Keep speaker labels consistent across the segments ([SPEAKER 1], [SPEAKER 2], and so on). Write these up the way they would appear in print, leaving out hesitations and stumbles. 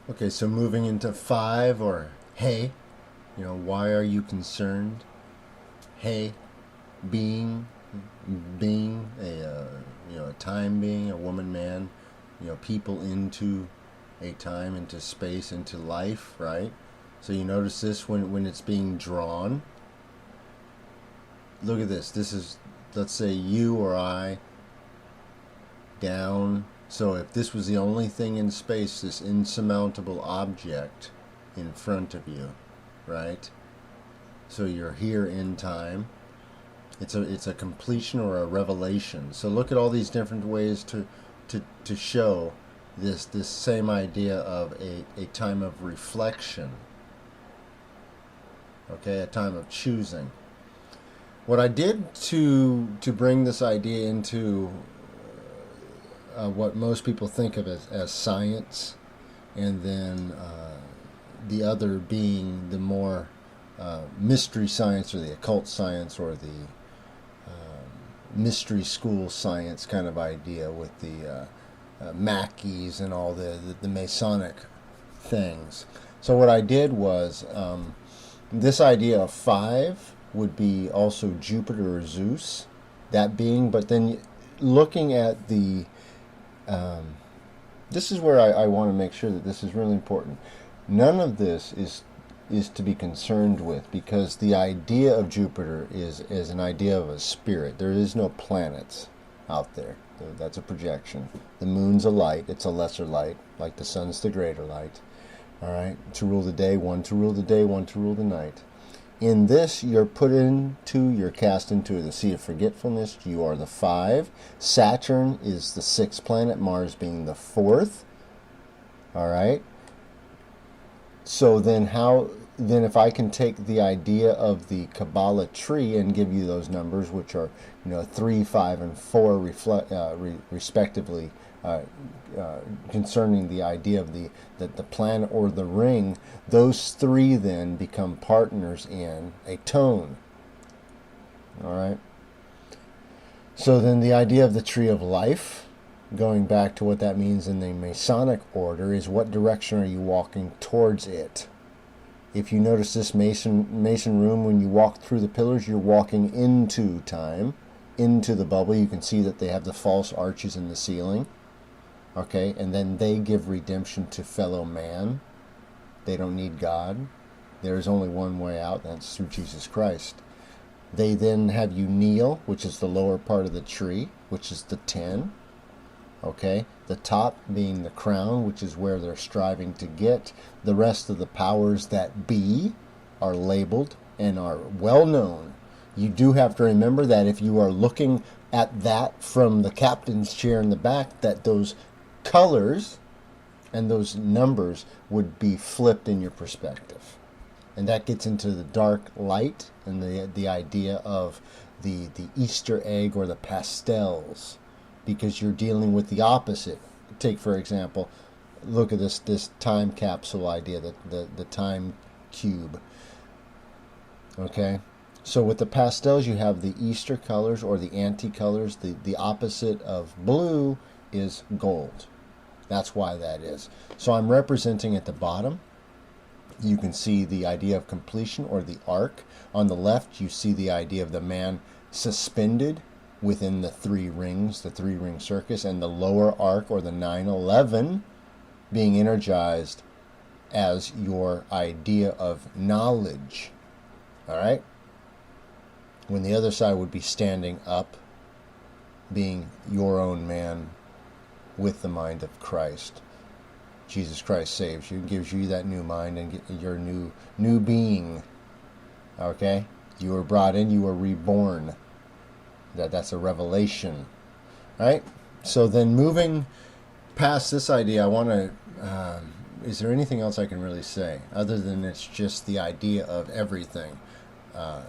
[SPEAKER 1] Okay, so moving into five, or hey, why are you concerned? Hey, being, being a time being, a woman, man, people into a time, into space, into life, right? So you notice this when it's being drawn. Look at this. This is, let's say, you or I down. So if this was the only thing in space, this insurmountable object in front of you, right? So you're here in time. It's a completion or a revelation. So look at all these different ways to show this same idea of a time of reflection. Okay, a time of choosing. What I did to bring this idea into what most people think of as science, and then the other being the more mystery science or the occult science or the mystery school science kind of idea with the Mackeys and all the Masonic things. So what I did was this idea of five would be also Jupiter or Zeus, that being, but then looking at the this is where I want to make sure that this is really important. None of this is to be concerned with, because the idea of Jupiter is an idea of a spirit. There is no planets out there. That's a projection. The moon's a light. It's a lesser light, like the sun's the greater light. All right, to rule the day, one to rule the day, one to rule the night. In this, you're cast into the sea of forgetfulness. You are the five. Saturn is the sixth planet, Mars being the fourth. All right. So then if I can take the idea of the Kabbalah tree and give you those numbers, which are 3, 5, and 4 respectively, concerning the idea of the planet or the ring, those three then become partners in a tone. All right. So then the idea of the tree of life, going back to what that means in the Masonic order, is what direction are you walking towards it? If you notice this Mason room, when you walk through the pillars, you're walking into time, into the bubble. You can see that they have the false arches in the ceiling. Okay, and then they give redemption to fellow man. They don't need God. There is only one way out, and that's through Jesus Christ. They then have you kneel, which is the lower part of the tree, which is the 10. Okay, the top being the crown, which is where they're striving to get. The rest of the powers that be are labeled and are well known. You do have to remember that if you are looking at that from the captain's chair in the back, that those colors and those numbers would be flipped in your perspective. And that gets into the dark light and the idea of the Easter egg or the pastels, because you're dealing with the opposite. Take, for example, look at this time capsule idea, the time cube. Okay? So with the pastels, you have the Easter colors or the anti-colors. The opposite of blue is gold. That's why that is. So I'm representing at the bottom. You can see the idea of completion or the arc. On the left, you see the idea of the man suspended within the three rings, the three-ring circus, and the lower arc or the 9/11 being energized as your idea of knowledge. All right? When the other side would be standing up, being your own man with the mind of Christ. Jesus Christ saves you, gives you that new mind and your new being. Okay? You were brought in, you were reborn. That's a revelation. Right? So then moving past this idea, I want to... is there anything else I can really say other than it's just the idea of everything?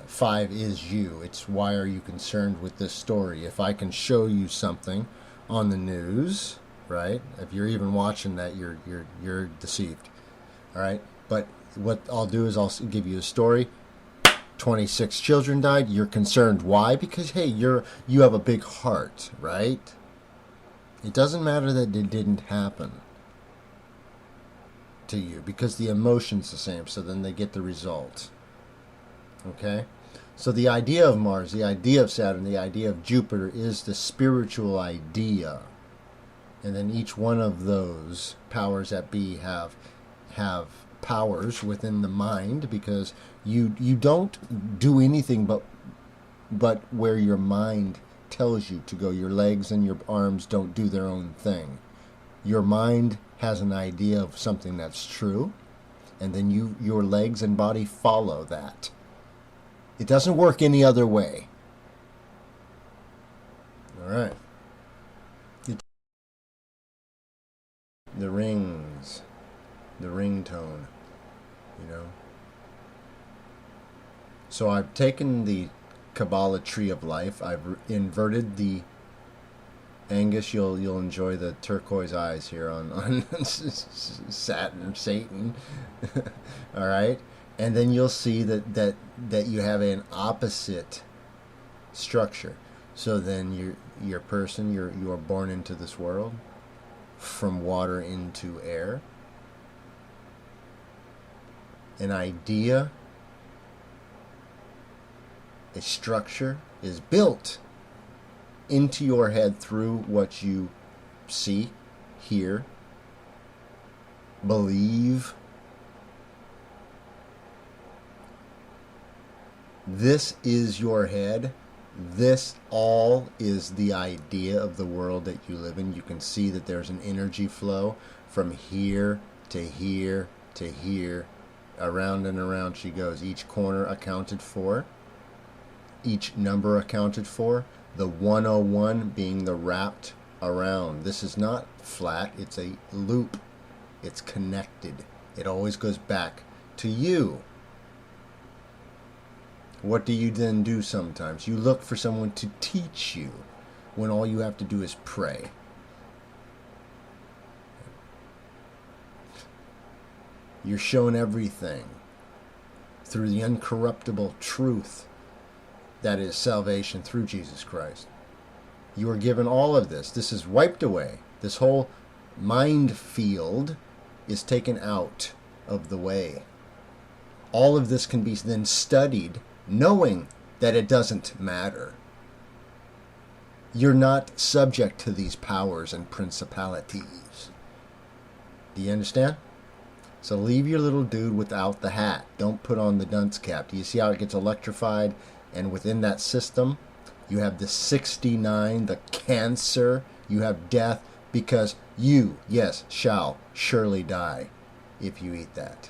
[SPEAKER 1] Five is you. It's why are you concerned with this story? If I can show you something on the news, right? If you're even watching that, you're deceived. All right? But what I'll do is I'll give you a story. 26 children died. You're concerned. Why? Because hey, you have a big heart, right? It doesn't matter that it didn't happen. to you because the emotion's the same, so then they get the result. Okay? So the idea of Mars, the idea of Saturn, the idea of Jupiter is the spiritual idea. And then each one of those powers that be have powers within the mind, because you don't do anything but where your mind tells you to go. Your legs and your arms don't do their own thing. Your mind has an idea of something that's true, and then your legs and body follow that. It doesn't work any other way. All right. The rings, the ringtone, you know. So I've taken the Kabbalah tree of life. I've inverted the Angus. You'll enjoy the turquoise eyes here on Saturn, Satan. All right, and then you'll see that you have an opposite structure. So then your person, you are born into this world from water into air. An idea, a structure is built into your head through what you see, hear, believe. This is your head. This all is the idea of the world that you live in. You can see that there's an energy flow from here to here to here. Around and around she goes. Each corner accounted for. Each number accounted for. The 101 being the wrapped around. This is not flat. It's a loop. It's connected. It always goes back to you. What do you then do sometimes? You look for someone to teach you when all you have to do is pray. You're shown everything through the uncorruptible truth that is salvation through Jesus Christ. You are given all of this. This is wiped away. This whole mind field is taken out of the way. All of this can be then studied, knowing that it doesn't matter. You're not subject to these powers and principalities. Do you understand? So leave your little dude without the hat. Don't put on the dunce cap. Do you see how it gets electrified? And within that system, you have the 69, the cancer, you have death, because you, yes, shall surely die if you eat that.